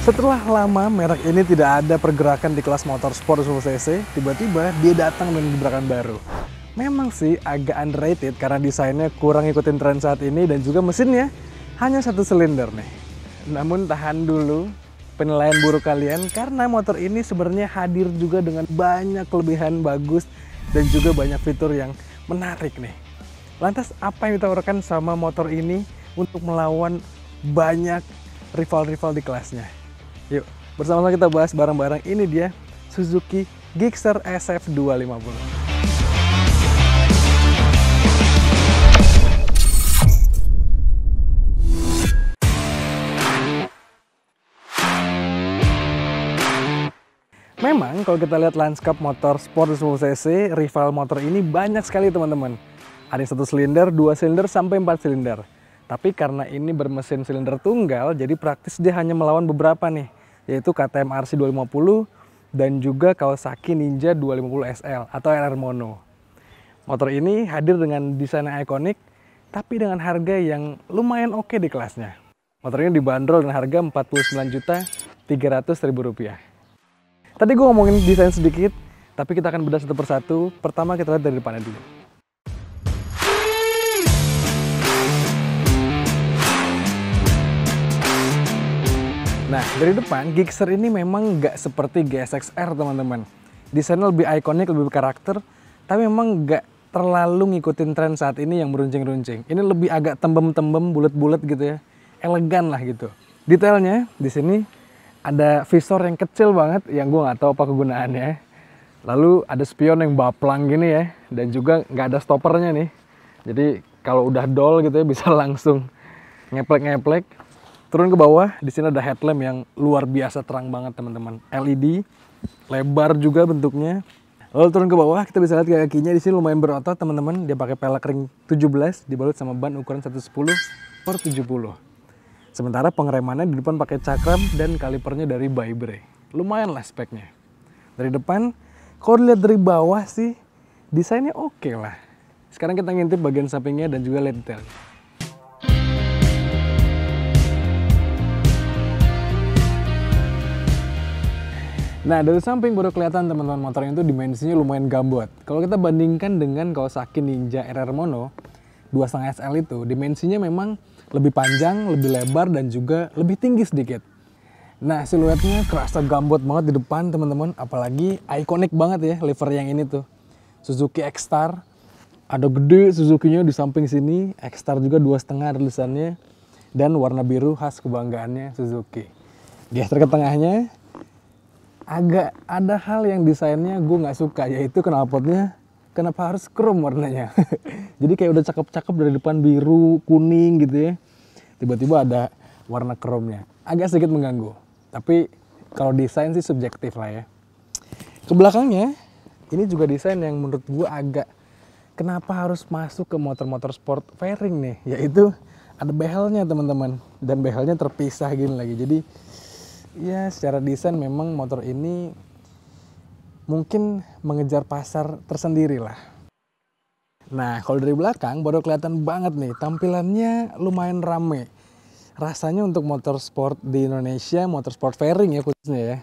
Setelah lama merek ini tidak ada pergerakan di kelas motorsport 10 cc, tiba-tiba dia datang dengan gebrakan baru. Memang sih agak underrated karena desainnya kurang ikutin tren saat ini dan juga mesinnya hanya 1 silinder nih. Namun tahan dulu penilaian buruk kalian karena motor ini sebenarnya hadir juga dengan banyak kelebihan bagus dan juga banyak fitur yang menarik nih. Lantas apa yang ditawarkan sama motor ini untuk melawan banyak rival-rival di kelasnya? Yuk, bersama-sama kita bahas bareng-bareng. Ini dia Suzuki Gixxer SF250. Memang kalau kita lihat lanskap motor sport 10 cc, rival motor ini banyak sekali teman-teman. Ada yang 1 silinder, 2 silinder, sampai 4 silinder. Tapi karena ini bermesin silinder tunggal, jadi praktis dia hanya melawan beberapa nih, yaitu KTM RC 250 dan juga Kawasaki Ninja 250 SL atau RR Mono. Motor ini hadir dengan desain yang ikonik, tapi dengan harga yang lumayan oke di kelasnya. Motor ini dibanderol dengan harga Rp49.300.000. Tadi gue ngomongin desain sedikit, tapi kita akan bedah satu persatu. Pertama kita lihat dari depannya dulu. Nah, dari depan, Gixxer ini memang nggak seperti GSX-R, teman-teman. Desainnya lebih ikonik, lebih berkarakter, tapi memang nggak terlalu ngikutin tren saat ini yang meruncing-runcing. Ini lebih agak tembem-tembem, bulat-bulat gitu ya. Elegan lah gitu. Detailnya, di sini ada visor yang kecil banget, yang gue nggak tahu apa kegunaannya. Lalu ada spion yang baplang gini ya, dan juga nggak ada stoppernya nih. Jadi kalau udah dol gitu ya, bisa langsung ngeplek-ngeplek. Turun ke bawah, di sini ada headlamp yang luar biasa terang banget teman-teman. LED, lebar juga bentuknya. Lalu turun ke bawah, kita bisa lihat kakinya di sini lumayan berotot teman-teman. Dia pakai pelek ring 17, dibalut sama ban ukuran 110/70. Sementara pengeremannya di depan pakai cakram dan kalipernya dari Bybre. Lumayan lah speknya. Dari depan, kalau dilihat dari bawah sih, desainnya oke lah. Sekarang kita ngintip bagian sampingnya dan juga lihat detailnya. Nah, dari samping baru kelihatan teman-teman motor itu dimensinya lumayan gambot. Kalau kita bandingkan dengan Kawasaki Ninja RR Mono 2.5 SL itu, dimensinya memang lebih panjang, lebih lebar, dan juga lebih tinggi sedikit. Nah, siluetnya kerasa gambot banget di depan teman-teman. Apalagi ikonik banget ya liver yang ini tuh. Suzuki X-Star. Ada gede Suzuki-nya di samping sini. X-Star juga 2,5 tulisannya. Dan warna biru khas kebanggaannya Suzuki. Gestur ke tengahnya. Agak ada hal yang desainnya gue nggak suka, yaitu knalpotnya kenapa harus chrome warnanya. Jadi kayak udah cakep-cakep dari depan biru, kuning gitu ya. Tiba-tiba ada warna chrome-nya. Agak sedikit mengganggu. Tapi kalau desain sih subjektif lah ya. Ke belakangnya, ini juga desain yang menurut gue agak kenapa harus masuk ke motor-motor sport fairing nih. Yaitu ada behelnya teman-teman. Dan behelnya terpisah gini lagi. Jadi ya secara desain memang motor ini mungkin mengejar pasar tersendiri lah. Nah kalau dari belakang baru kelihatan banget nih tampilannya lumayan rame. Rasanya untuk motor sport di Indonesia, motor sport fairing ya khususnya ya,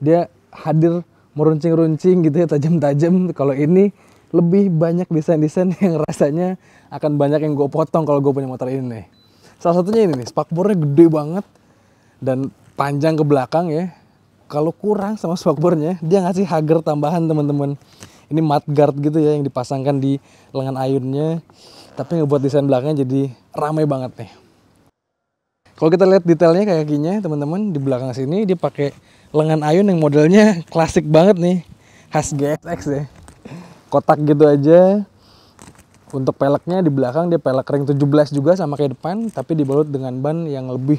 dia hadir meruncing-runcing gitu ya, tajam-tajam. Kalau ini lebih banyak desain-desain yang rasanya akan banyak yang gue potong kalau gue punya motor ini nih. Salah satunya ini nih, spakbornya gede banget dan panjang ke belakang ya. Kalau kurang sama spakbornya, dia ngasih hager tambahan teman-teman. Ini mudguard gitu ya yang dipasangkan di lengan ayunnya. Tapi ngebuat desain belakangnya jadi ramai banget nih. Kalau kita lihat detailnya kakinya teman-teman, di belakang sini dia pakai lengan ayun yang modelnya klasik banget nih. Khas GSX ya. Kotak gitu aja. Untuk peleknya di belakang dia pelek ring 17 juga sama kayak depan. Tapi dibalut dengan ban yang lebih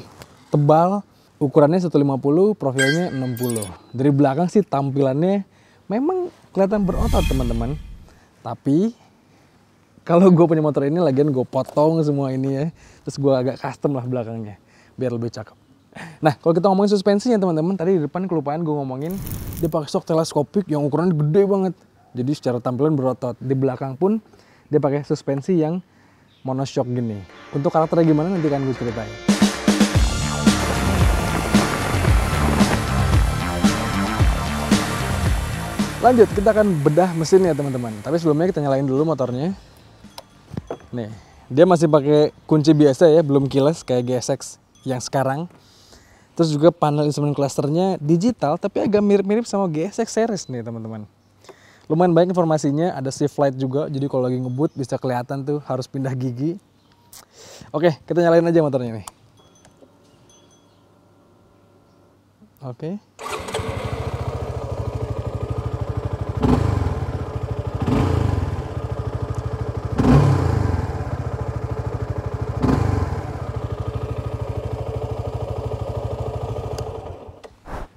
tebal. Ukurannya 150, profilnya 60. Dari belakang sih tampilannya memang kelihatan berotot teman-teman. Tapi kalau gue punya motor ini lagian gue potong semua ini ya. Terus gue agak custom lah belakangnya biar lebih cakep. Nah kalau kita ngomongin suspensinya teman-teman, tadi di depan kelupaan gue ngomongin dia pakai shock teleskopik yang ukurannya gede banget. Jadi secara tampilan berotot. Di belakang pun dia pakai suspensi yang monoshock gini. Untuk karakternya gimana nanti kan gue ceritain. Lanjut, kita akan bedah mesinnya teman-teman. Tapi sebelumnya kita nyalain dulu motornya. Nih, dia masih pakai kunci biasa ya, belum keyless kayak GSX yang sekarang. Terus juga panel instrumen clusternya digital, tapi agak mirip-mirip sama GSX series nih teman-teman. Lumayan banyak informasinya, ada shift light juga, jadi kalau lagi ngebut bisa kelihatan tuh harus pindah gigi. Oke, kita nyalain aja motornya nih. Oke.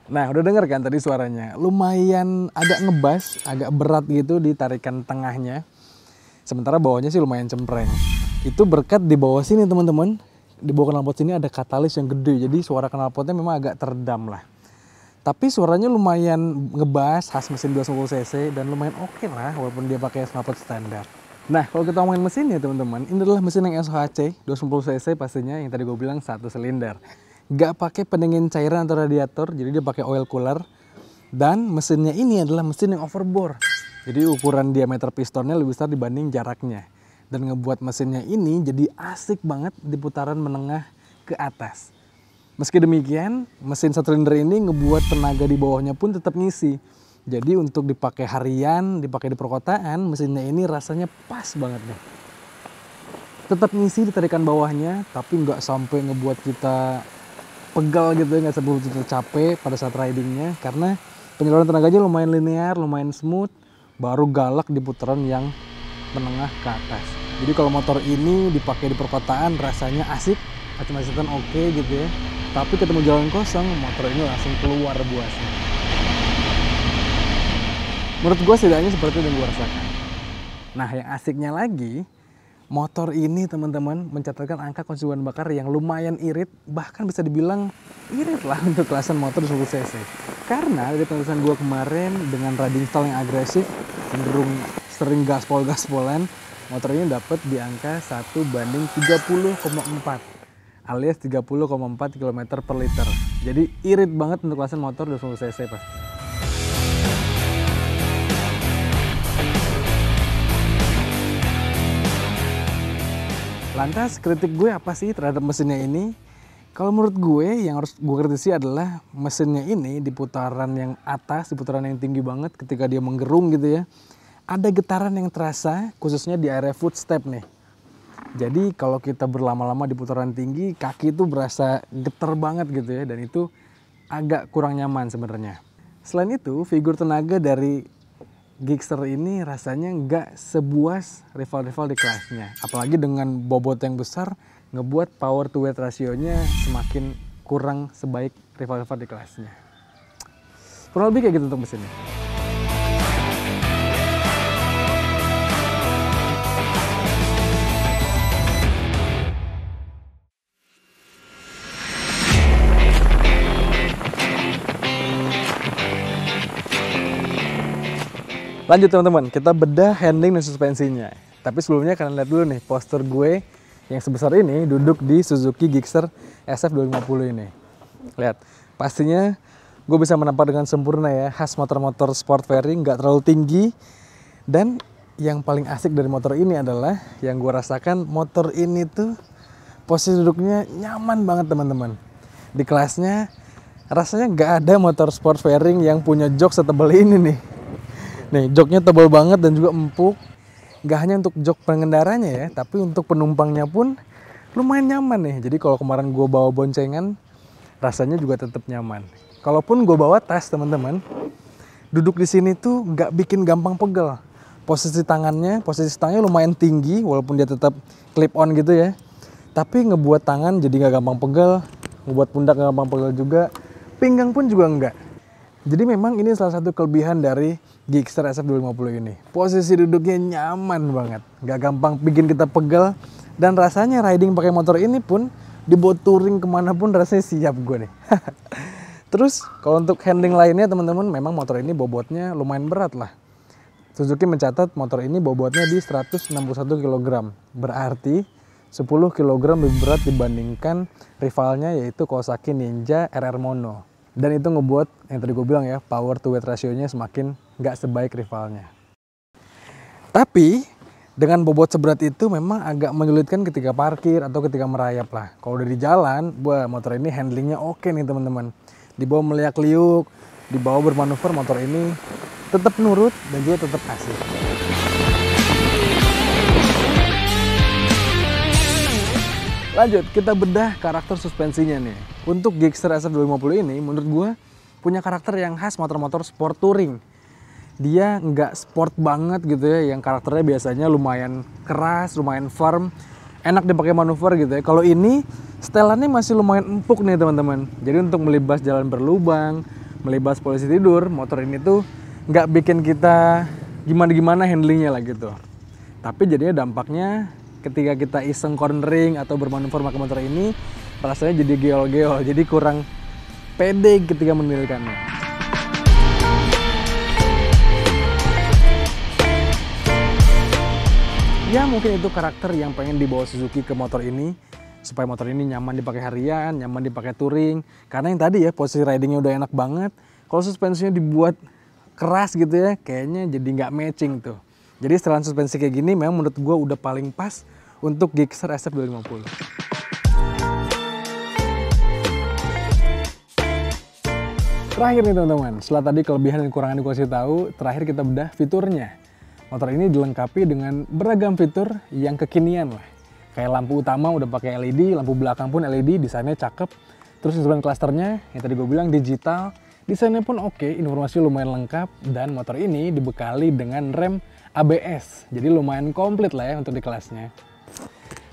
Nah, udah denger kan tadi suaranya? Lumayan agak ngebas, agak berat gitu di tarikan tengahnya. Sementara bawahnya sih lumayan cempreng. Itu berkat di bawah sini teman-teman. Di bawah knalpot sini ada katalis yang gede, jadi suara knalpotnya memang agak teredam lah. Tapi suaranya lumayan ngebas, khas mesin 250 cc dan lumayan oke lah walaupun dia pakai knalpot standar. Nah, kalau kita ngomongin mesinnya teman-teman, ini adalah mesin yang SHC 250 cc pastinya yang tadi gue bilang 1 silinder. Gak pakai pendingin cairan atau radiator, jadi dia pakai oil cooler. Dan mesinnya ini adalah mesin yang overbore. Jadi ukuran diameter pistonnya lebih besar dibanding jaraknya. Dan ngebuat mesinnya ini jadi asik banget di putaran menengah ke atas. Meski demikian, mesin 1 silinder ini ngebuat tenaga di bawahnya pun tetap ngisi. Jadi untuk dipakai harian, dipakai di perkotaan, mesinnya ini rasanya pas banget nih. Tetap ngisi di tarikan bawahnya, tapi nggak sampai ngebuat kita pegal gitu ya, nggak sampai kita capek pada saat ridingnya. Karena penyaluran tenaganya lumayan linear, lumayan smooth, baru galak di putaran yang menengah ke atas. Jadi kalau motor ini dipakai di perkotaan rasanya asik, macet-macetan oke gitu ya. Tapi ketemu jalan kosong, motor ini langsung keluar buasnya. Menurut gue setidaknya seperti yang gue rasakan. Nah, yang asiknya lagi, motor ini teman-teman mencatatkan angka konsumsi bahan bakar yang lumayan irit, bahkan bisa dibilang irit lah untuk kelasan motor 10 cc. Karena dari penjelasan gue kemarin dengan riding style yang agresif, cenderung sering gaspol-gaspolan, motor ini dapat di angka 1:30,4 alias 30,4 km per liter. Jadi irit banget untuk kelasan motor 20 cc pasti. Lantas kritik gue apa sih terhadap mesinnya ini? Kalau menurut gue yang harus gue kritisi adalah mesinnya ini di putaran yang atas, di putaran yang tinggi banget ketika dia menggerung gitu ya. Ada getaran yang terasa khususnya di area footstep nih. Jadi kalau kita berlama-lama di putaran tinggi, kaki itu berasa getar banget gitu ya. Dan itu agak kurang nyaman sebenarnya. Selain itu, figur tenaga dari Gixxer ini rasanya nggak sebuas rival-rival di kelasnya. Apalagi dengan bobot yang besar, ngebuat power to weight rasionya semakin kurang sebaik rival-rival di kelasnya. Kurang lebih kayak gitu untuk mesinnya. Lanjut teman-teman, kita bedah handling dan suspensinya. Tapi sebelumnya kalian lihat dulu nih poster gue yang sebesar ini duduk di Suzuki Gixxer SF250 ini. Lihat, pastinya gue bisa menampak dengan sempurna ya, khas motor-motor sport fairing, nggak terlalu tinggi. Dan yang paling asik dari motor ini adalah, yang gue rasakan motor ini tuh posisi duduknya nyaman banget teman-teman. Di kelasnya rasanya nggak ada motor sport fairing yang punya jok setebal ini nih. Nih, joknya tebal banget dan juga empuk. Gak hanya untuk jok pengendaranya ya, tapi untuk penumpangnya pun lumayan nyaman nih. Jadi kalau kemarin gue bawa boncengan, rasanya juga tetap nyaman. Kalaupun gue bawa tas teman-teman, duduk di sini tuh gak bikin gampang pegel. Posisi tangannya lumayan tinggi, walaupun dia tetap clip on gitu ya. Tapi ngebuat tangan jadi gak gampang pegel, ngebuat pundak gak gampang pegel juga, pinggang pun juga enggak. Jadi memang ini salah satu kelebihan dari Gixxer SF250 ini. Posisi duduknya nyaman banget, nggak gampang bikin kita pegel. Dan rasanya riding pakai motor ini pun dibawa touring kemanapun rasanya siap gue nih. Terus kalau untuk handling lainnya teman-teman, memang motor ini bobotnya lumayan berat lah. Suzuki mencatat motor ini bobotnya di 161 kg. Berarti 10 kg lebih berat dibandingkan rivalnya yaitu Kawasaki Ninja RR Mono. Dan itu ngebuat yang tadi gue bilang ya, power to weight ratio-nya semakin nggak sebaik rivalnya. Tapi dengan bobot seberat itu memang agak menyulitkan ketika parkir atau ketika merayap lah. Kalau udah di jalan, motor ini handlingnya oke nih teman-teman. Dibawa meliak-liuk, dibawa bermanuver, motor ini tetap nurut dan juga tetap asik. Lanjut, kita bedah karakter suspensinya nih. Untuk Gixxer SF250 ini menurut gue punya karakter yang khas motor-motor sport touring. Dia nggak sport banget gitu ya, yang karakternya biasanya lumayan keras, lumayan firm, enak dipakai manuver gitu ya. Kalau ini setelannya masih lumayan empuk nih teman-teman. Jadi untuk melibas jalan berlubang, melibas polisi tidur, motor ini tuh nggak bikin kita gimana-gimana handlingnya lah gitu. Tapi jadinya dampaknya ketika kita iseng cornering atau bermanuver pakai motor ini, rasanya jadi geol-geol, jadi kurang pede ketika mengendalikannya. Ya mungkin itu karakter yang pengen dibawa Suzuki ke motor ini, supaya motor ini nyaman dipakai harian, nyaman dipakai touring. Karena yang tadi ya posisi ridingnya udah enak banget. Kalau suspensinya dibuat keras gitu ya, kayaknya jadi nggak matching tuh. Jadi setelan suspensi kayak gini memang menurut gue udah paling pas untuk Gixxer SF250. Terakhir nih teman-teman, setelah tadi kelebihan dan kekurangan gue kasih tahu, terakhir kita bedah fiturnya. Motor ini dilengkapi dengan beragam fitur yang kekinian lah. Kayak lampu utama udah pakai LED, lampu belakang pun LED, desainnya cakep. Terus instrumen clusternya, yang tadi gue bilang digital, desainnya pun oke, informasi lumayan lengkap. Dan motor ini dibekali dengan rem ABS, jadi lumayan komplit lah ya untuk di kelasnya.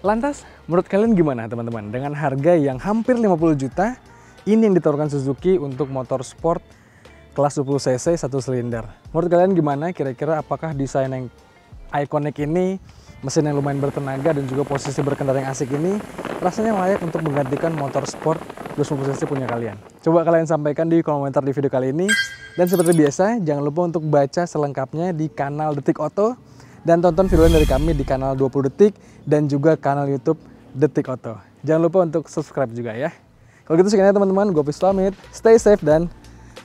Lantas, menurut kalian gimana teman-teman? Dengan harga yang hampir 50 juta, ini yang ditawarkan Suzuki untuk motor sport kelas 20cc 1 silinder. Menurut kalian gimana? Kira-kira apakah desain yang ikonik ini, mesin yang lumayan bertenaga dan juga posisi berkendara yang asik ini rasanya layak untuk menggantikan motor sport 250cc punya kalian? Coba kalian sampaikan di komentar di video kali ini. Dan seperti biasa, jangan lupa untuk baca selengkapnya di kanal Detik Oto dan tonton video dari kami di kanal 20 Detik dan juga kanal YouTube Detik Oto. Jangan lupa untuk subscribe juga ya. Kalau gitu sekian ya teman-teman, gue pamit. Stay safe dan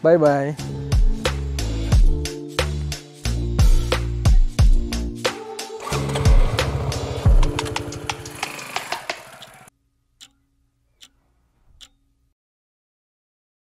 bye-bye.